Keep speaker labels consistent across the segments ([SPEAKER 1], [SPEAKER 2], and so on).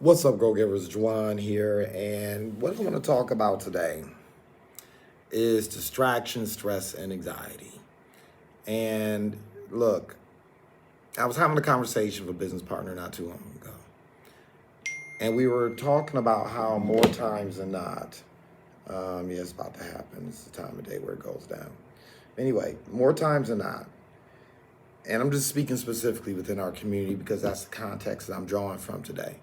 [SPEAKER 1] What's up, Go Givers? Juwan here, and what I want to talk about today is distraction, stress, and anxiety. And look, I was having a conversation with a business partner not too long ago, and we were talking about how more times than not, yeah, it's about to happen. It's the time of day where it goes down. Anyway, more times than not, and I'm just speaking specifically within our community because that's the context that I'm drawing from today,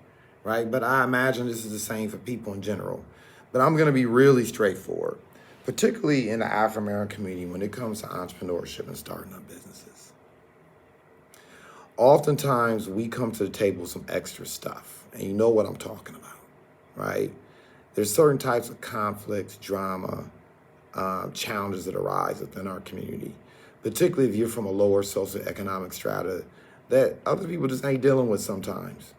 [SPEAKER 1] right? But I imagine this is the same for people in general. But I'm going to be really straightforward, particularly in the African American community when it comes to entrepreneurship and starting up businesses. Oftentimes, we come to the table with some extra stuff, and you know what I'm talking about, right? There's certain types of conflicts, drama, challenges that arise within our community, particularly if you're from a lower socioeconomic strata that other people just ain't dealing with sometimes.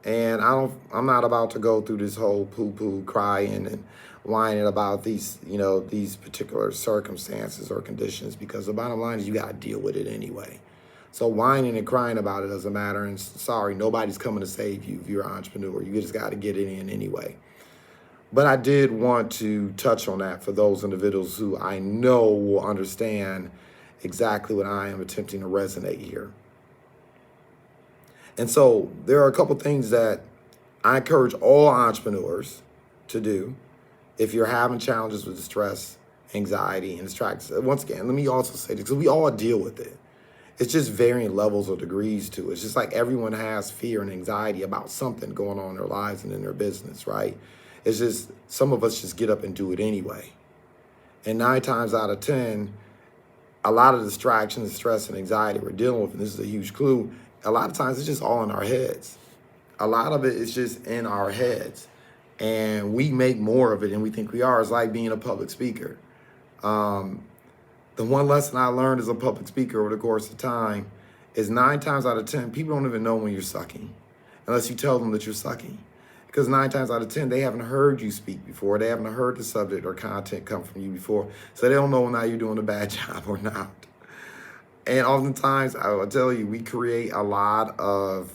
[SPEAKER 1] And I'm not about to go through this whole poo-poo crying and whining about these particular circumstances or conditions, because the bottom line is you got to deal with it anyway. So whining and crying about it doesn't matter. And sorry, nobody's coming to save you if you're an entrepreneur. You just got to get it in anyway. But I did want to touch on that for those individuals who I know will understand exactly what I am attempting to resonate here. And so there are a couple things that I encourage all entrepreneurs to do if you're having challenges with stress, anxiety, and distractions. Once again, let me also say this, because we all deal with it. It's just varying levels or degrees to it. It's just like everyone has fear and anxiety about something going on in their lives and in their business, right? It's just some of us just get up and do it anyway. And 9 times out of 10, a lot of distractions, stress, and anxiety we're dealing with, and this is a huge clue, a lot of times it's just all in our heads. A lot of it is just in our heads. And we make more of it than we think we are. It's like being a public speaker. The one lesson I learned as a public speaker over the course of time is 9 times out of 10, people don't even know when you're sucking unless you tell them that you're sucking. Because 9 times out of 10, they haven't heard you speak before. They haven't heard the subject or content come from you before. So they don't know now you're doing a bad job or not. And oftentimes, I will tell you, we create a lot of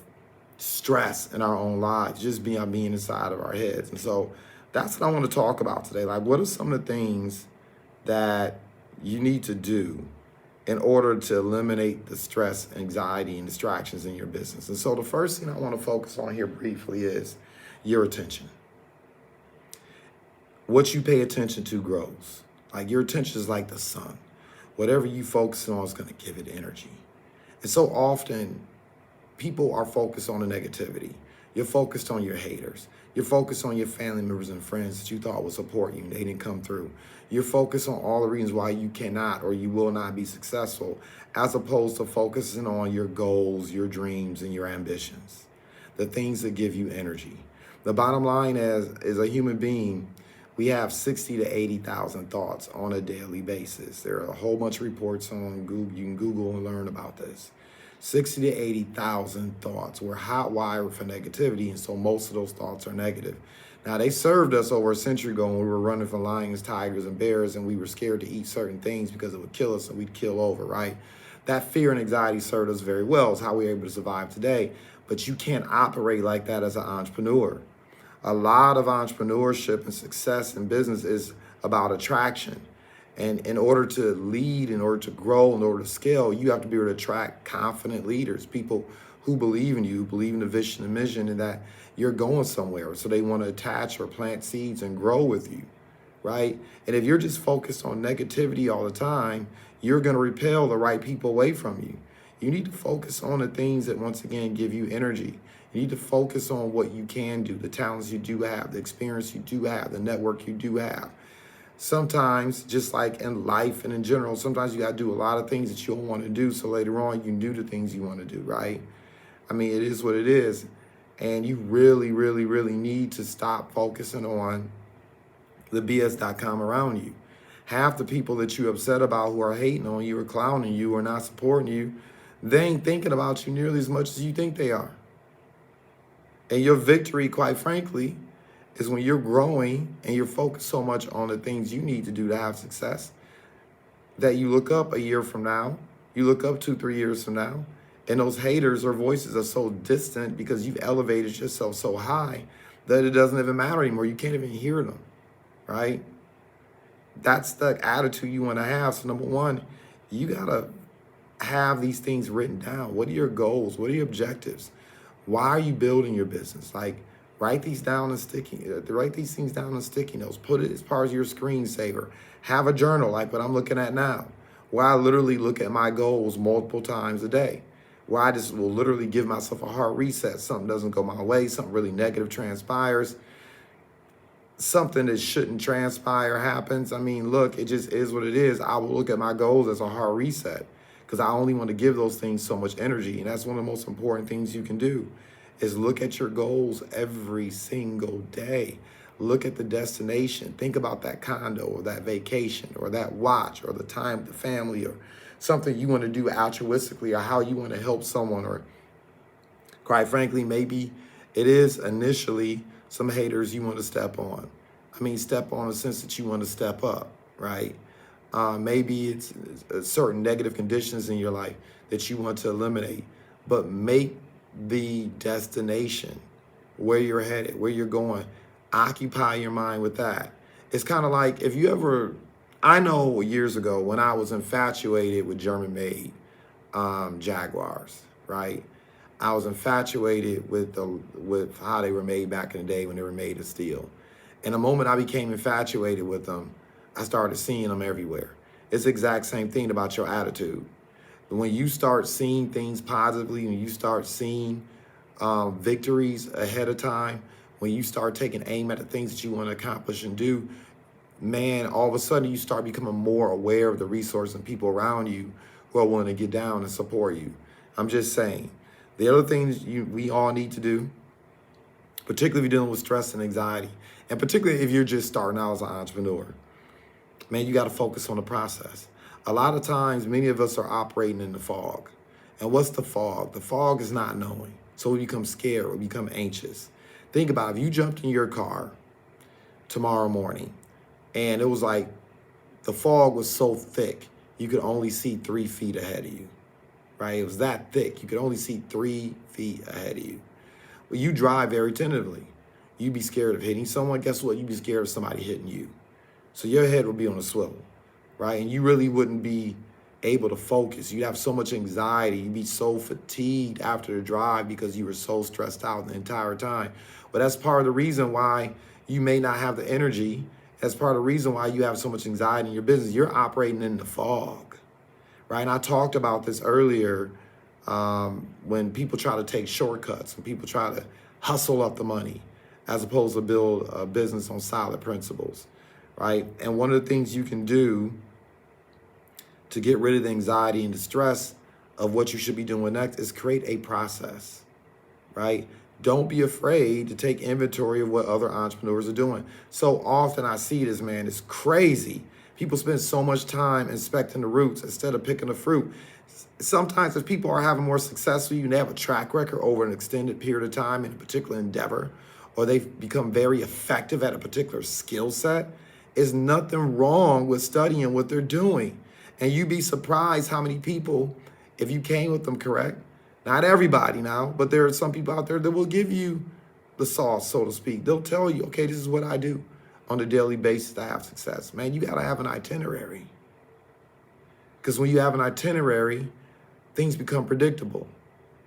[SPEAKER 1] stress in our own lives just being inside of our heads. And so that's what I want to talk about today. Like, what are some of the things that you need to do in order to eliminate the stress, anxiety, and distractions in your business? And so the first thing I want to focus on here briefly is your attention. What you pay attention to grows. Like, your attention is like the sun. Whatever you focus on is going to give it energy. And so often, people are focused on the negativity. You're focused on your haters. You're focused on your family members and friends that you thought would support you and they didn't come through. You're focused on all the reasons why you cannot or you will not be successful, as opposed to focusing on your goals, your dreams, and your ambitions, the things that give you energy. The bottom line is a human being, we have 60 to 80,000 thoughts on a daily basis. There are a whole bunch of reports on Google. You can Google and learn about this. 60 to 80,000 thoughts. We're hot-wired for negativity, and so most of those thoughts are negative. Now, they served us over a century ago when we were running from lions, tigers, and bears, and we were scared to eat certain things because it would kill us and we'd kill over, right? That fear and anxiety served us very well. It's how we're able to survive today. But you can't operate like that as an entrepreneur. A lot of entrepreneurship and success in business is about attraction. And in order to lead, in order to grow, in order to scale, you have to be able to attract confident leaders, people who believe in you, who believe in the vision and mission and that you're going somewhere. So they want to attach or plant seeds and grow with you, right? And if you're just focused on negativity all the time, you're going to repel the right people away from you. You need to focus on the things that, once again, give you energy. You need to focus on what you can do, the talents you do have, the experience you do have, the network you do have. Sometimes, just like in life and in general, sometimes you got to do a lot of things that you don't want to do, so later on you can do the things you want to do, right? I mean, it is what it is. And you really, really, really need to stop focusing on the BS.com around you. Half the people that you're upset about who are hating on you or clowning you or not supporting you, they ain't thinking about you nearly as much as you think they are. And your victory, quite frankly, is when you're growing and you're focused so much on the things you need to do to have success that you look up a year from now, you look up 2-3 years from now, And those haters or voices are so distant because you've elevated yourself so high that it doesn't even matter anymore. You can't even hear them, right? That's the attitude you want to have. So number one, you got to have these things written down. What are your goals? What are your objectives? Why are you building your business? Like, write these down and write these things down on sticky notes. Put it as part of your screensaver. Have a journal like what I'm looking at now, where I literally look at my goals multiple times a day, where I just will literally give myself a hard reset. Something doesn't go my way, something really negative transpires, something that shouldn't transpire happens. I mean, look, it just is what it is. I will look at my goals as a hard reset because I only want to give those things so much energy. And that's one of the most important things you can do is look at your goals every single day. Look at the destination. Think about that condo or that vacation or that watch or the time with the family or something you want to do altruistically or how you want to help someone, or quite frankly, maybe it is initially some haters you want to step on. I mean, step on in the sense that you want to step up, right? Maybe it's certain negative conditions in your life that you want to eliminate, but make the destination where you're headed, where you're going. Occupy your mind with that. It's kind of like if you ever, I know years ago when I was infatuated with German-made Jaguars, right? I was infatuated with how they were made back in the day when they were made of steel. And the moment I became infatuated with them, I started seeing them everywhere. It's the exact same thing about your attitude. When you start seeing things positively, when you start seeing victories ahead of time, when you start taking aim at the things that you want to accomplish and do, man, all of a sudden you start becoming more aware of the resources and people around you who are willing to get down and support you. I'm just saying. The other things we all need to do, particularly if you're dealing with stress and anxiety, and particularly if you're just starting out as an entrepreneur, man, you got to focus on the process. A lot of times, many of us are operating in the fog. And what's the fog? The fog is not knowing. So we become scared, we become anxious. Think about if you jumped in your car tomorrow morning and it was like the fog was so thick, you could only see 3 feet ahead of you, right? It was that thick. You could only see 3 feet ahead of you. Well, you drive very tentatively. You'd be scared of hitting someone. Guess what? You'd be scared of somebody hitting you. So your head would be on a swivel, right? And you really wouldn't be able to focus. You'd have so much anxiety. You'd be so fatigued after the drive because you were so stressed out the entire time. But that's part of the reason why you may not have the energy. That's part of the reason why you have so much anxiety in your business. You're operating in the fog, right? And I talked about this earlier when people try to take shortcuts, when people try to hustle up the money as opposed to build a business on solid principles, right? And one of the things you can do to get rid of the anxiety and the stress of what you should be doing next is create a process, right? Don't be afraid to take inventory of what other entrepreneurs are doing. So often I see this, man, it's crazy. People spend so much time inspecting the roots instead of picking the fruit. Sometimes if people are having more success with you and they have a track record over an extended period of time in a particular endeavor, or they've become very effective at a particular skill set, there's nothing wrong with studying what they're doing. And you'd be surprised how many people, if you came with them correct, not everybody now, but there are some people out there that will give you the sauce, so to speak. They'll tell you, okay, this is what I do on a daily basis to have success. Man, you gotta have an itinerary. Because when you have an itinerary, things become predictable.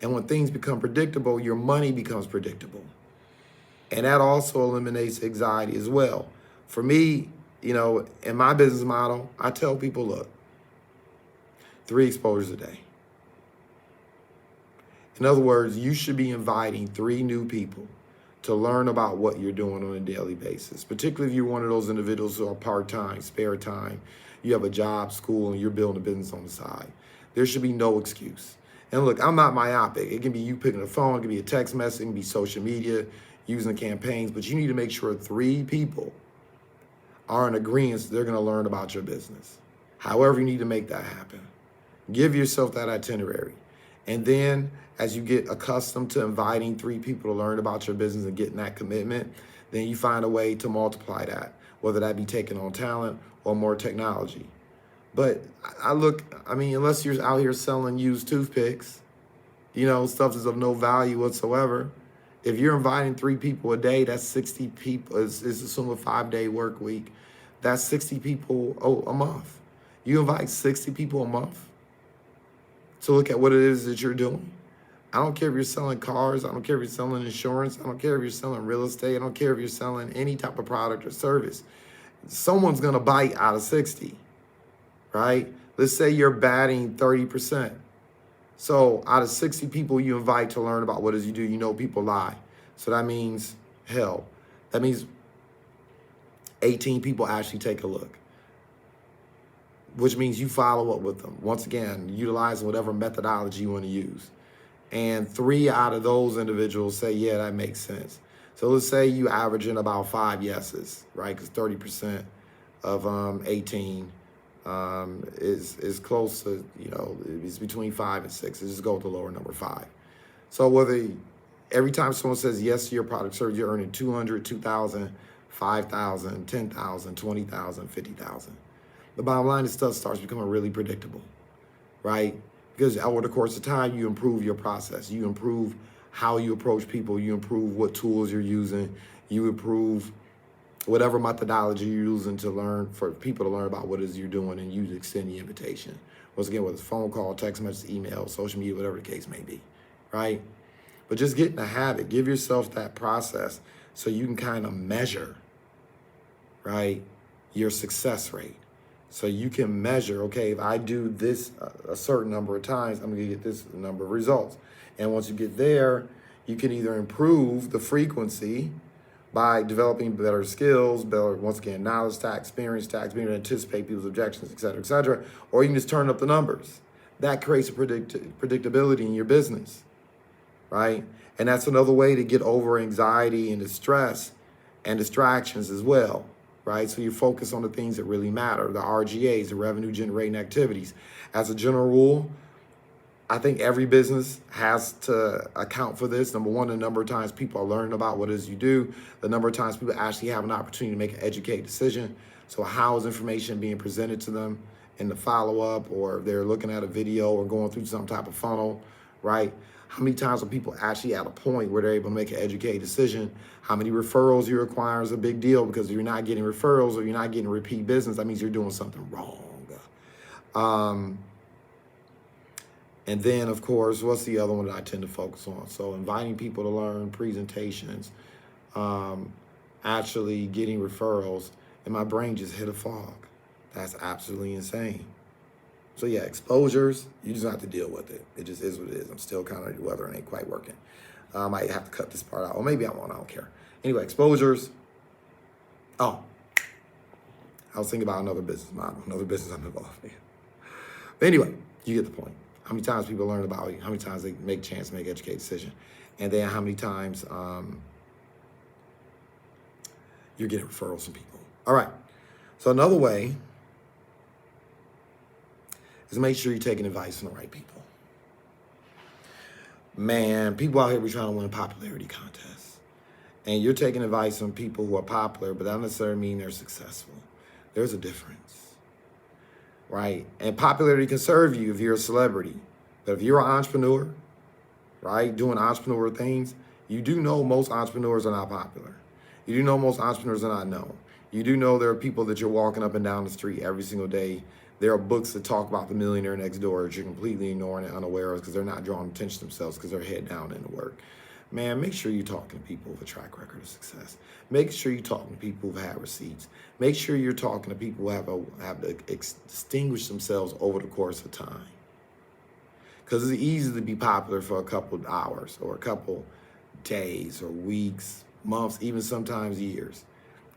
[SPEAKER 1] And when things become predictable, your money becomes predictable. And that also eliminates anxiety as well. For me, you know, in my business model, I tell people, look, 3 exposures a day. In other words, you should be inviting 3 new people to learn about what you're doing on a daily basis, particularly if you're one of those individuals who are part-time, spare time, you have a job, school, and you're building a business on the side. There should be no excuse. And look, I'm not myopic. It can be you picking the phone, it can be a text message, it can be social media, using campaigns, but you need to make sure 3 people are in agreement they're going to learn about your business. However, you need to make that happen. Give yourself that itinerary. And then as you get accustomed to inviting 3 people to learn about your business and getting that commitment, then you find a way to multiply that, whether that be taking on talent or more technology. But I mean, unless you're out here selling used toothpicks, stuff that's of no value whatsoever. If you're inviting 3 people a day, that's 60 people. Is assume a 5-day work week. That's 60 people a month. You invite 60 people a month to look at what it is that you're doing. I don't care if you're selling cars. I don't care if you're selling insurance. I don't care if you're selling real estate. I don't care if you're selling any type of product or service. Someone's going to bite out of 60, right? Let's say you're batting 30%. So out of 60 people you invite to learn about what it is you do, people lie. So that means, that means 18 people actually take a look, which means you follow up with them. Once again, utilizing whatever methodology you want to use. And 3 out of those individuals say, yeah, that makes sense. So let's say you averaging about 5 yeses, right? Because 30% of 18 is close to, it's between 5 and 6. Just go with the lower number, 5. So every time someone says yes to your product, service, you're earning 200, 2,000, 5,000, 10,000, 20,000, 50,000. The bottom line is stuff starts becoming really predictable, right? Because over the course of time, you improve your process. You improve how you approach people. You improve what tools you're using. You improve whatever methodology you're using for people to learn about what it is you're doing, and you extend the invitation. Once again, whether it's phone call, text message, email, social media, whatever the case may be, right? But just get in the habit. Give yourself that process so you can kind of measure, right, your success rate. So you can measure, okay, if I do this a certain number of times, I'm going to get this number of results. And once you get there, you can either improve the frequency by developing better skills, better, once again, knowledge, experience to anticipate people's objections, et cetera, or you can just turn up the numbers. That creates a predictability in your business, right? And that's another way to get over anxiety and distress and distractions as well, right? So you focus on the things that really matter, the RGAs, the revenue generating activities. As a general rule, I think every business has to account for this. Number one, the number of times people are learning about what it is you do, the number of times people actually have an opportunity to make an educated decision. So how is information being presented to them in the follow-up, or if they're looking at a video or going through some type of funnel, right? How many times are people actually at a point where they're able to make an educated decision? How many referrals you require is a big deal, because if you're not getting referrals or you're not getting repeat business, that means you're doing something wrong. And then, of course, what's the other one that I tend to focus on? So inviting people to learn, presentations, actually getting referrals, and my brain just hit a fog. That's absolutely insane. So yeah, exposures, you just have to deal with it. It just is what it is. I'm still kind of whether it ain't quite working. I might have to cut this part out, or maybe I won't, I don't care. Anyway, exposures. Oh, I was thinking about another business model, another business I'm involved in. But anyway, you get the point. How many times people learn about you, how many times they make chance to make an educated decision, and then how many times you're getting referrals from people. All right, so another way is make sure you're taking advice from the right people. Man, people out here be trying to win popularity contests, and you're taking advice from people who are popular, but that doesn't necessarily mean they're successful. There's a difference, right? And popularity can serve you if you're a celebrity, but if you're an entrepreneur, right, doing entrepreneur things, you do know most entrepreneurs are not popular. You do know most entrepreneurs are not known. You do know there are people that you're walking up and down the street every single day. There are books that talk about the millionaire next door that you're completely ignoring and unaware of because they're not drawing attention to themselves because they're head down into work. Man, make sure you're talking to people with a track record of success. Make sure you're talking to people who've had receipts. Make sure you're talking to people who have distinguished themselves over the course of time. Because it's easy to be popular for a couple of hours or a couple days or weeks, months, even sometimes years.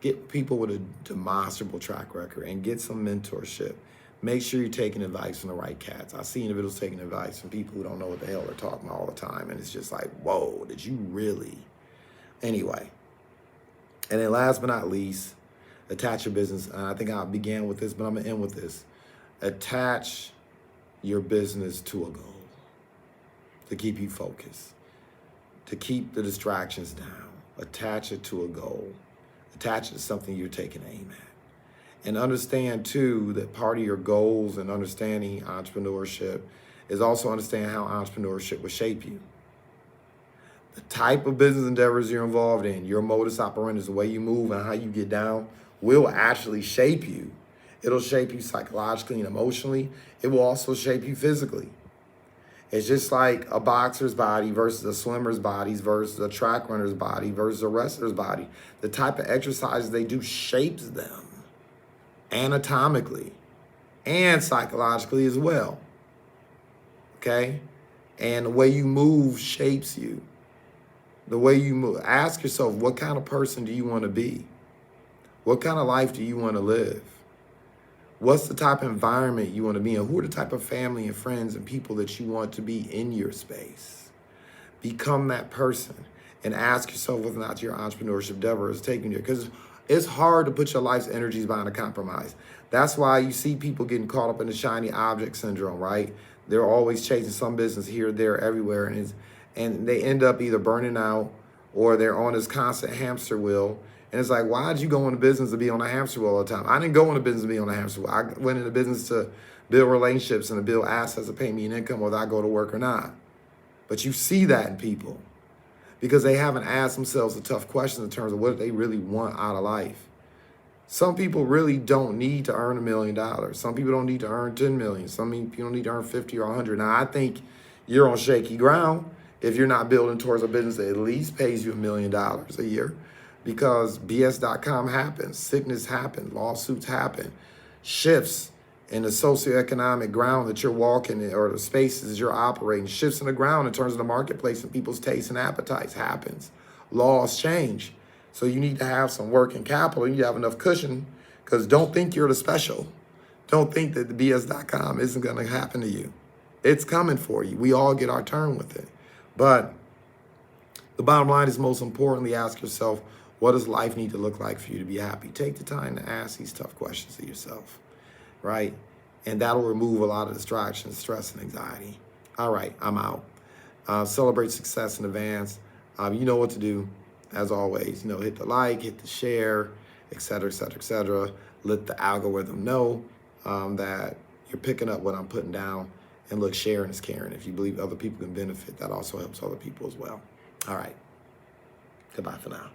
[SPEAKER 1] Get people with a demonstrable track record and get some mentorship. Make sure you're taking advice from the right cats. I see individuals taking advice from people who don't know what the hell they're talking about all the time. And it's just like, whoa, did you really? Anyway. And then last but not least, attach your business. And I think I began with this, but I'm going to end with this. Attach your business to a goal to keep you focused, to keep the distractions down. Attach it to a goal. Attach it to something you're taking aim at. And understand, too, that part of your goals and understanding entrepreneurship is also understand how entrepreneurship will shape you. The type of business endeavors you're involved in, your modus operandi, the way you move and how you get down, will actually shape you. It'll shape you psychologically and emotionally. It will also shape you physically. It's just like a boxer's body versus a swimmer's body versus a track runner's body versus a wrestler's body. The type of exercises they do shapes them anatomically and psychologically as well. Okay? And the way you move shapes you. The way you move. Ask yourself, what kind of person do you want to be? What kind of life do you want to live? What's the type of environment you want to be in? Who are the type of family and friends and people that you want to be in your space? Become that person and ask yourself whether or not your entrepreneurship endeavor is taking you. Because it's hard to put your life's energies behind a compromise. That's why you see people getting caught up in the shiny object syndrome, right? They're always chasing some business here, there, everywhere, and they end up either burning out or they're on this constant hamster wheel. And it's like, why'd you go into business to be on a hamster wheel all the time? I didn't go into business to be on a hamster wheel. I went into business to build relationships and to build assets to pay me an income whether I go to work or not. But you see that in people because they haven't asked themselves the tough questions in terms of what they really want out of life. Some people really don't need to earn $1 million. Some people don't need to earn 10 million. Some people don't need to earn 50 or 100. Now, I think you're on shaky ground if you're not building towards a business that at least pays you $1 million a year. Because BS.com happens, sickness happens, lawsuits happen, shifts in the socioeconomic ground that you're walking in or the spaces you're operating, shifts in the ground in terms of the marketplace and people's tastes and appetites happens. Laws change. So you need to have some working capital. You need to have enough cushion because don't think you're the special. Don't think that the BS.com isn't going to happen to you. It's coming for you. We all get our turn with it. But the bottom line is most importantly, ask yourself, what does life need to look like for you to be happy? Take the time to ask these tough questions to yourself, right? And that'll remove a lot of distractions, stress, and anxiety. All right, I'm out. Celebrate success in advance. You know what to do, as always. Hit the like, hit the share, et cetera, et cetera, et cetera. Let the algorithm know that you're picking up what I'm putting down. And look, sharing is caring. If you believe other people can benefit, that also helps other people as well. All right. Goodbye for now.